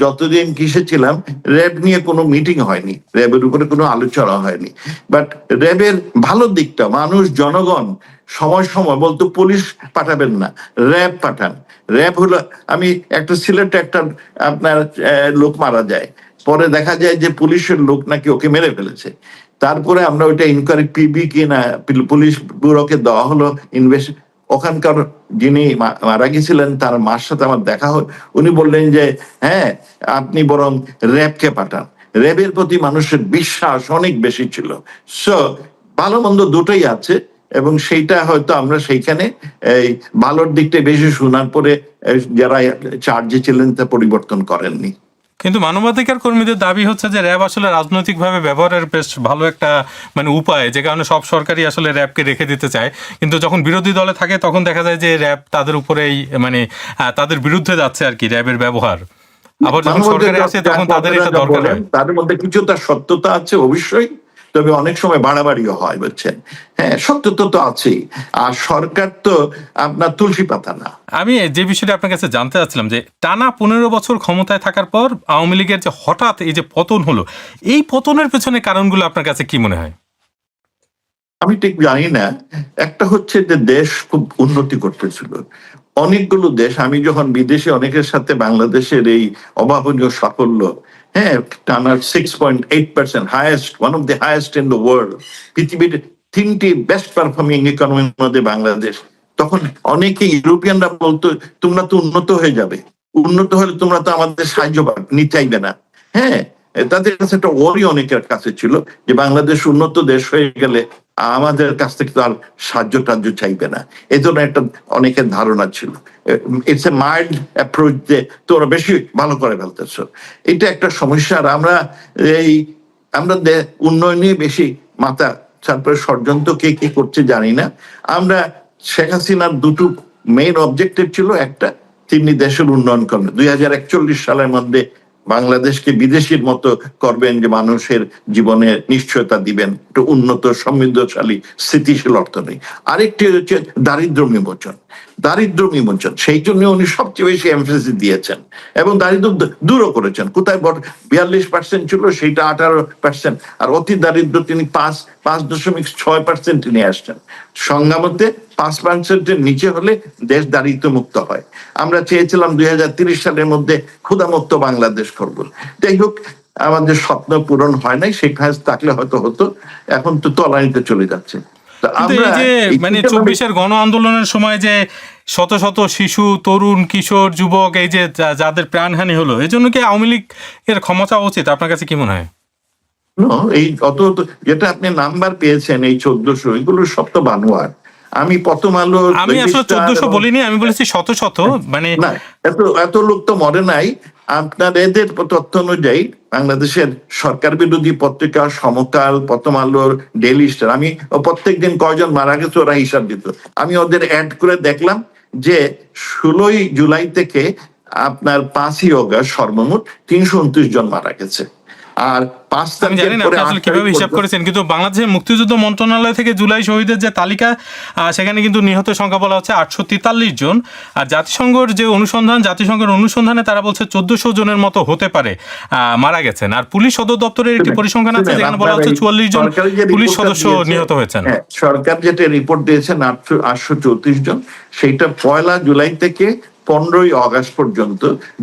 যতদিন কিসে ছিলাম, র্যাব নিয়ে কোনো মিটিং হয়নি, র্যাবের উপরে কোনো আলোচনা হয়নি। বাট র্যাবের ভালো দিকটা, মানুষ জনগণ সময় সময় বলতো পুলিশ পাঠাবেন না, র্যাব পাঠান। র্যাব হলো, আমি একটা সিলেটে একটা আপনার লোক মারা যায়, পরে দেখা যায় যে পুলিশের লোক নাকি ওকে মেরে ফেলেছে। তারপরে আমরা ওইটা ইনকোয়ারি পিবি কিনা পুলিশ ব্যুরোকে দেওয়া হলো ইনভেস্ট। ওখানকার যিনি মারা গেছিলেন তার মার সাথে আমার দেখা হয়, উনি বললেন যে হ্যাঁ আপনি বরং র্যাবকে পাঠান। র্যাবের প্রতি মানুষের বিশ্বাস অনেক বেশি ছিল। সো ভালো মন্দ দুটোই আছে, এবং সেইটা হয়তো আমরা সেইখানে এই ভালোর দিকটা বেশি শোনার পরে যারা চার্জে ছিলেন তা পরিবর্তন করেননি। কিন্তু মানবাধিকার কর্মীদের দাবি হচ্ছে যে র্যাব আসলে রাজনৈতিকভাবে ব্যবহারের বেশ ভালো একটা মানে উপায়, যে কারণে সব সরকারই আসলে র্যাবকে রেখে দিতে চায়, কিন্তু যখন বিরোধী দলে থাকে তখন দেখা যায় যে র্যাব তাদের উপরেই মানে তাদের বিরুদ্ধে যাচ্ছে আর কি র্যাবের ব্যবহার। আবার যখন সরকারে আসে তখন তাদের এটা দরকার হয়। তাদের মধ্যে কিছুটা সত্যতা আছে অবশ্যই, তবে অনেক সময় বাড়াবাড়িও হয়, বুঝছেন। হ্যাঁ, সত্যতা তো আছেই, আর সরকার তো আপনার তুলসী পাতা না। আমি যে বিষয়টা আপনার কাছে জানতে চাচ্ছিলাম যে টানা 15 বছর ক্ষমতায় থাকার পর আওয়ামী লীগের যে হঠাৎ এই যে পতন হলো, এই পতনের পেছনে কারণগুলো আপনার কাছে কি মনে হয়? আমি ঠিক জানি না। একটা হচ্ছে যে দেশ খুব উন্নতি করতেছিল, অনেকগুলো দেশ। আমি যখন বিদেশে অনেকের সাথে বাংলাদেশের এই অভাবনীয় সাফল্য, হ্যাঁ, টানার 6.8%, highest, one of the highest in the world, পৃথিবীর 3টি বেস্ট পারফর্মিং ইকোনমির মধ্যে বাংলাদেশ। তখন অনেকে ইউরোপিয়ানরা বলতো তোমরা তো উন্নত হয়ে যাবে, উন্নত হলে তোমরা তো আমাদের সাহায্য চাইবে না। হ্যাঁ, তাদের কাছে একটা ওয়ারি অনেকের কাছে ছিল যে বাংলাদেশ উন্নত দেশ হয়ে গেলে আমাদের কাছ থেকে তো আর সাহায্য টাহ্য চাইবে না, এই জন্য একটা অনেকের ধারণা ছিল। ইটস এ মাইল্ড অ্যাপ্রোচ, যে তোমরা বেশি ভালো করে ফেলতেছ, এটা একটা সমস্যা। আর আমরা উন্নয়ন নিয়ে বেশি মাথা, তারপরে ষড়যন্ত্র কে কি করছে জানি না। আমরা শেখ হাসিনার দুটো মেইন অবজেক্টিভ ছিল, একটা তিনি দেশের উন্নয়ন করবেন, 2041 সালের মধ্যে বাংলাদেশকে বিদেশির মতো করবেন, যে মানুষের জীবনে নিশ্চয়তা দিবেন, একটু উন্নত সমৃদ্ধশালী স্থিতিশীল অর্থনীতি। আরেকটি হচ্ছে দারিদ্র বিমোচন, সেই জন্য উনি সবচেয়ে বেশি এমফেসিস দিয়েছেন এবং দারিদ্র দূরও করেছেন। কোথায় 42% ছিল, সেইটা 18%, আর অতি দারিদ্র তিনি 5.6% নিয়ে আসছেন। সংজ্ঞা মতে 5%-এর নিচে হলে দেশ দারিদ্র মুক্ত হয়। আমরা চেয়েছিলাম 2030 সালের মধ্যে ক্ষুধামুক্ত বাংলাদেশ করব। যাই হোক, আমাদের স্বপ্ন পূরণ হয় নাই। শেখ হাসিনা থাকলে হয়তো হতো, এখন তো তলানিতে চলে যাচ্ছে। এই যে মানে 24-এর গণ আন্দোলনের সময় যে শত শত শিশু, তরুণ, কিশোর, যুবক এই যে যাদের প্রাণহানি হলো, এই জন্য কি আওয়ামী লীগ এর ক্ষমা চাওয়া উচিত? আপনার কাছে কি মনে হয়? এই অত যেটা আপনি নাম্বার পেয়েছেন এই 1400, এগুলো সব তো বানোয়ার। আমি প্রথম আলো, আমি আসলে 1400 বলিনি, আমি বলেছি শত শত। মানে না, এত লোক তো মরে নাই। আপনার এদের তথ্য অনুযায়ী বাংলাদেশের সরকার বিরোধী পত্রিকা সমকাল, প্রথম আলোর, ডেইলি স্টার, আমি প্রত্যেকদিন কয়জন মারা গেছে ওরা হিসাব দিত। আমি ওদের অ্যাড করে দেখলাম যে 16ই জুলাই থেকে আপনার 5ই অগস্ট সর্বমোট 329 জন মারা গেছে। আর 5 আমি জানি না আপনি আসলে কিভাবে হিসাব করেছেন, কিন্তু বাংলাদেশের মুক্তিযুদ্ধ মন্ত্রণালয় থেকে জুলাই শহীদের যে তালিকা, সেখানে কিন্তু নিহতের সংখ্যা বলা হচ্ছে 843 জন। আর জাতিসংঘের যে জাতিসংঘের অনুসন্ধানে তারা বলছে 1400 জনের মতো হতে পারে মারা গেছেন। আর পুলিশ সদর দপ্তরের একটি পরিসংখ্যান আছে যেখানে বলা হচ্ছে 44 জন পুলিশ সদস্য নিহত হয়েছেন। সরকার যেটা রিপোর্ট দিয়েছেন 834 জন, সেইটা 1 জুলাই থেকে 15ই অগস্ট পর্যন্ত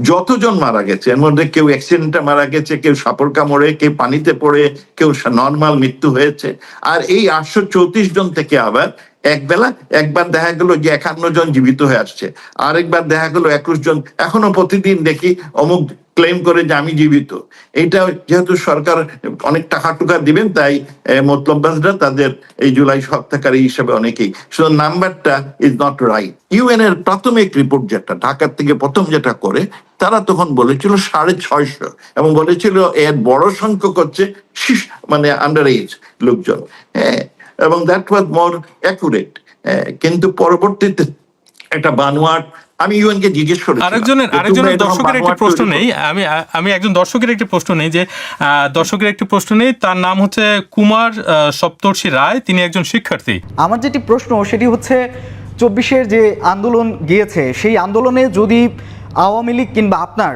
যতজন মারা গেছে, এর মধ্যে কেউ অ্যাক্সিডেন্টে মারা গেছে, কেউ সাপের কামড়ে, কেউ পানিতে পড়ে, কেউ নর্মাল মৃত্যু হয়েছে। আর এই 834 জন থেকে আবার একবার দেখা গেল যে 51 জন জীবিত হয়ে আসছে, আরেকবার দেখা গেল 21 জন। এখনো প্রতিদিন দেখি অমুক ক্লেম করে যে আমি জীবিত। এইটা যেহেতু সরকার অনেক টাকা টুকা দিবেন, তাই মতলববাজরা তাদের এই জুলাই হত্যাকারী হিসেবে অনেকেই, শুধু নাম্বারটা ইজ নট রাইট। ইউএন এর প্রাথমিক রিপোর্ট যেটা ঢাকার থেকে প্রথম যেটা করে, তারা তখন বলেছিল 650, এবং বলেছিল এর বড় সংখ্যক হচ্ছে মানে আন্ডার এজ লোকজন। হ্যাঁ, এবং দ্যাট ওয়াজ মোর অ্যাকুরেট। কিন্তু পরবর্তীতে একটা বানোয়াট, আমি ইউএনকে জিজ্ঞেস করেছি, আরেকজনের দর্শকের একটি প্রশ্ন নেই, আমি একজন দর্শকের একটি প্রশ্ন নেই, যে দর্শকের একটি প্রশ্ন নেই, তার নাম হচ্ছে কুমার সপ্তর্ষি রায়, তিনি একজন শিক্ষার্থী। আমার যেটি প্রশ্ন সেটি হচ্ছে 24-এর যে আন্দোলন গিয়েছে, সেই আন্দোলনে যদি আওয়ামী লীগ কিংবা আপনার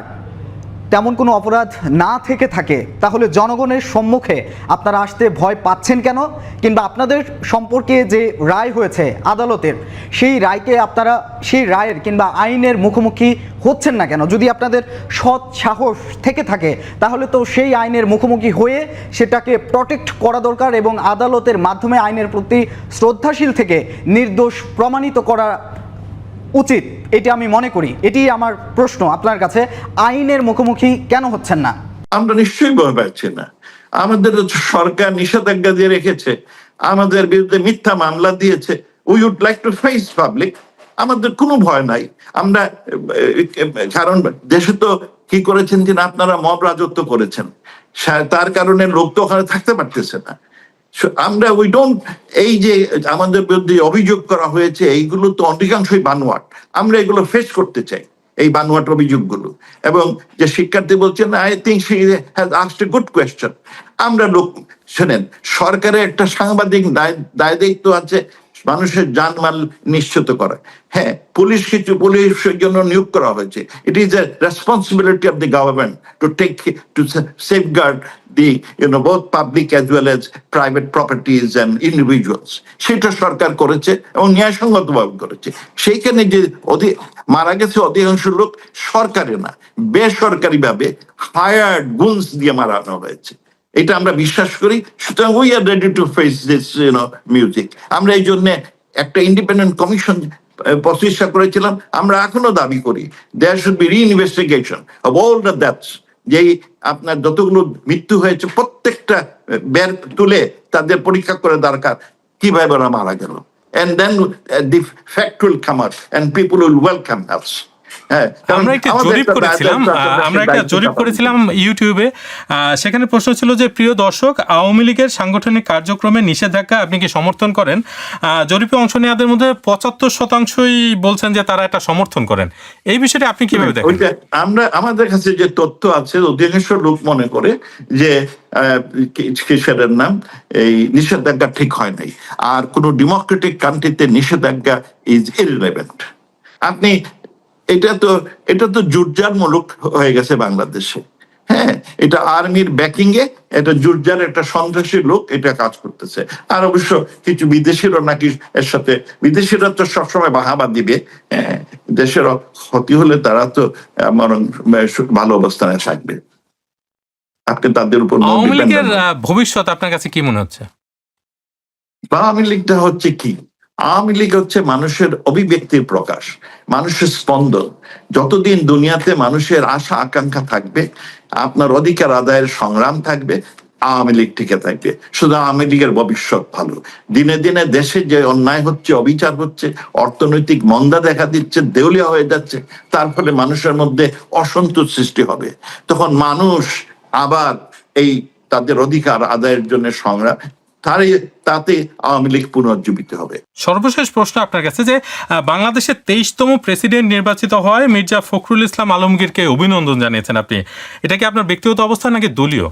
তেমন কোনো অপরাধ না থেকে থাকে, তাহলে জনগণের সম্মুখে আপনারা আসতে ভয় পাচ্ছেন কেন? কিংবা আপনাদের সম্পর্কে যে রায় হয়েছে আদালতের, সেই রায়কে আপনারা সেই রায়ের কিংবা আইনের মুখোমুখি হচ্ছেন না কেন? যদি আপনাদের সৎ সাহস থেকে থাকে, তাহলে তো সেই আইনের মুখোমুখি হয়ে সেটাকে প্রটেক্ট করা দরকার এবং আদালতের মাধ্যমে আইনের প্রতি শ্রদ্ধাশীল থেকে নির্দোষ প্রমাণিত করা উচিত। এটি আমি মনে করি। এটি আমার প্রশ্ন আপনার কাছে, আইনের মুখোমুখি কেন হচ্ছেন না? আমরা নিশ্চয়ই ভয় পাচ্ছি না। আমাদের সরকার নিষেধাজ্ঞা দিয়ে রেখেছে, আমাদের বিরুদ্ধে মিথ্যা মামলা দিয়েছে। We would like to face public. আমাদের কোনো ভয় নাই। আমরা, কারণ দেশে তো কি করেছেন যে আপনারা মব রাজত্ব করেছেন, তার কারণে লোক তো ওখানে থাকতে পারতেছে না। আমরা এই যে আমাদের বিরুদ্ধে অভিযোগ করা হয়েছে, এইগুলো তো অধিকাংশই বানোয়াট। আমরা এগুলো ফেস করতে চাই, এই বানোয়াট অভিযোগগুলো। এবং যে শিক্ষার্থী বলছেন, I think she has asked a good question. আমরা শোনেন, সরকারের একটা সাংবাদিক দায়িত্ব আছে মানুষের জানমাল নিশ্চিত করা। হ্যাঁ, পুলিশের জন্য নিয়োগ করা হয়েছে। ইট is A responsibility of the government to safeguard the both public as well as private properties and individuals. সেটা সরকার করেছে এবং ন্যায়সঙ্গতভাবে করেছে। সেইখানে যে মারা গেছে অধিকাংশ লোক সরকারি না, বেসরকারি ভাবে হায়ার্ড গুনস দিয়ে মারানো হয়েছে। এটা আমরা বিশ্বাস করি। সুতরাং we are ready to face this music. আমরা এই জন্য একটা ইন্ডিপেন্ডেন্ট কমিশন প্রতিষ্ঠা করেছিলাম। আমরা এখনো দাবি করি there should be re-investigation of all the deaths. যেই আপনার যতগুলো মৃত্যু হয়েছে প্রত্যেকটা বের তুলে তাদের পরীক্ষা করে দরকার কিভাবে ওরা মারা গেল, and then the fact will come out and people will welcome us. আমরা একটা জরিপ করেছিলাম ইউটিউবে। সেখানে প্রশ্ন ছিল যে, প্রিয় দর্শক, আওয়ামী লীগের সাংগঠনিক কার্যক্রমে নিষেধাজ্ঞা আপনি কি সমর্থন করেন? জরিপে অংশ নেওয়াদের মধ্যে 75%ই বলছেন যে তারা এটা সমর্থন করেন। এই বিষয়টা আপনি কিভাবে দেখেন? আমাদের কাছে যে তথ্য আছে, অধিকাংশ লোক মনে করে যে কিসের নাম এই নিষেধাজ্ঞা ঠিক হয় নাই, আর কোন ডেমোক্রেটিক কান্ট্রিতে নিষেধাজ্ঞা ইজ ইররিলেভেন্ট। আপনি এটা তো জুটজার মুলুক হয়ে গেছে বাংলাদেশে। হ্যাঁ, এটা আর্মির ব্যাকিং এ এটা জুর্জার একটা সন্ত্রাসী লোক এটা কাজ করতেছে। আর অবশ্য কিছু বিদেশিরও নাকি এর সাথে, বিদেশিরা তো সবসময় বাহাবা দিবে, দেশের ক্ষতি হলে তারা তো বরং ভালো অবস্থানে থাকবে। আপনি তাদের উপর আওয়ামী লীগের ভবিষ্যৎ আপনার কাছে কি মনে হচ্ছে? আওয়ামী লীগটা হচ্ছে কি, আওয়ামী লীগ হচ্ছে মানুষের অভিব্যক্তির প্রকাশ, মানুষের স্পন্দন। যতদিন দুনিয়াতে মানুষের আশা আকাঙ্ক্ষা থাকবে, আপনার অধিকার আদায়ের সংগ্রাম থাকবে, আওয়ামী লীগ টিকে থাকবে। শুধু আওয়ামী লীগের ভবিষ্যৎ ভালো। দিনে দিনে দেশে যে অন্যায় হচ্ছে, অবিচার হচ্ছে, অর্থনৈতিক মন্দা দেখা দিচ্ছে, দেউলিয়া হয়ে যাচ্ছে, তার ফলে মানুষের মধ্যে অসন্তোষ সৃষ্টি হবে। তখন মানুষ আবার এই তাদের অধিকার আদায়ের জন্য সংগ্রাম, তাতে আওয়ামী লীগ পুনর্জীবিত হবে। সর্বশেষ প্রশ্ন আপনার কাছে, যে বাংলাদেশের 23তম প্রেসিডেন্ট নির্বাচিত হয় মির্জা ফখরুল ইসলাম আলমগীরকে অভিনন্দন জানিয়েছেন আপনি, এটা কি আপনার ব্যক্তিগত অবস্থা নাকি দলীয়?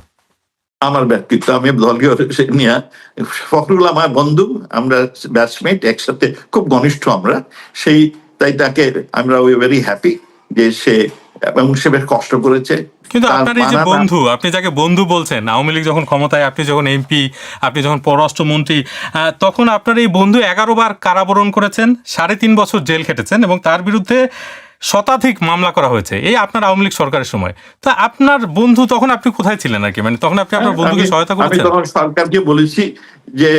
আমার ব্যক্তিত্ব, আমি দলীয় নিয়ে, ফখরুল আমার বন্ধু, আমরা ব্যাচমেট, একসাথে খুব ঘনিষ্ঠ আমরা, সেই তাই তাকে আমরা উই ভেরি হ্যাপি যে সে, এবং সে বেশ কষ্ট করেছে। কিন্তু আপনার এই যে বন্ধু, আপনি যাকে বন্ধু বলছেন, আওয়ামী লীগ যখন ক্ষমতায়, আপনি যখন এমপি, আপনি যখন পররাষ্ট্রমন্ত্রী, তখন আপনার এই বন্ধু 11 বার কারাবরণ করেছেন, 3.5 বছর জেল খেটেছেন, এবং তার বিরুদ্ধে শতাধিক মামলা করা হয়েছে এই আপনার আওয়ামী লীগ সরকারের সময়। তা আপনার বন্ধু তখন আপনি কোথায় ছিলেন আর কি, মানে তখন আপনি আপনার বন্ধুকে সহায়তা করেছেন? আমি তখন সরকারকে বলেছি যে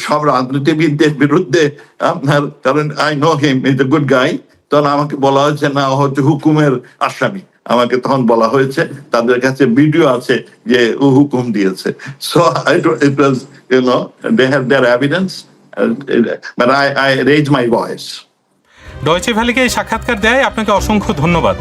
সব রাজনীতিবিদদের বিরুদ্ধে আপনার, কারণ I know him is a good guy, তখন আমাকে বলা হয়েছে না, হচ্ছে হুকুমের আসামি। আমাকে তখন বলা হয়েছে, তাদের কাছে ভিডিও আছে যে ও হুকুম দিয়েছে। So it was, you know, they have their evidence, but I raise my voice. Deutsche ভ্যালিকে এই সাক্ষাৎকার দেয়, আপনাকে অসংখ্য ধন্যবাদ।